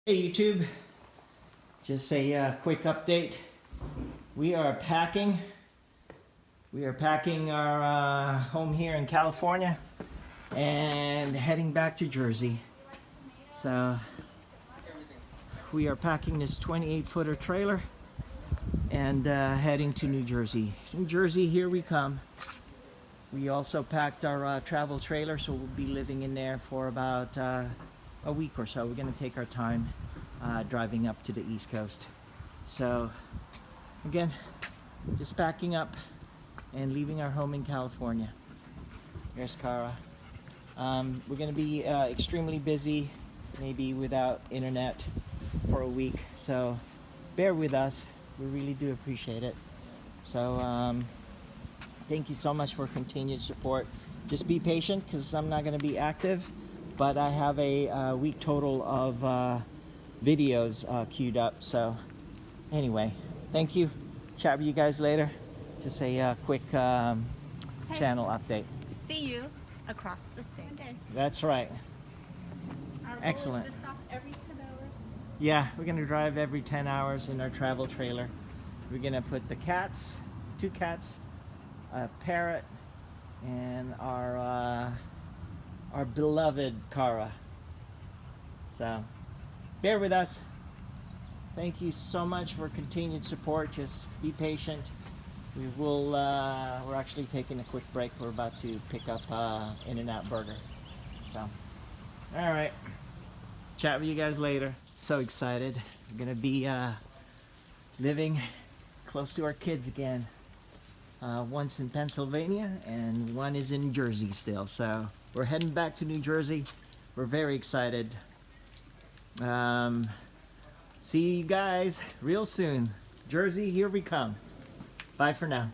Hey YouTube, just a quick update. We are packing. We are packing our home here in California and heading back to Jersey. So we are packing this 28-footer trailer and heading to New Jersey. New Jersey, here we come. We also packed our travel trailer, so we'll be living in there for about a week or so. We're going to take our time driving up to the East Coast. So again, just packing up and leaving our home in California. Here's Cara. We're going to be extremely busy, maybe without internet for a week, so bear with us. We really do appreciate it. So thank you so much for continued support. Just be patient because I'm not going to be active, but I have a week total of videos queued up. So anyway, thank you. Chat with you guys later. Just a quick channel update. See you across the state. Okay. That's right. Our goal Excellent. is to stop every 10 hours. Yeah, we're gonna drive every 10 hours in our travel trailer. We're gonna put the cats, 2 cats, a parrot, and our beloved Cara. So bear with us. Thank you so much for continued support. Just be patient. We will. We're actually taking a quick break. We're about to pick up In-N-Out Burger. So, all right. Chat with you guys later. So excited. We're gonna be living close to our kids again. One's in Pennsylvania and one is in Jersey still. So we're heading back to New Jersey. We're very excited. See you guys real soon. Jersey, here we come. Bye for now.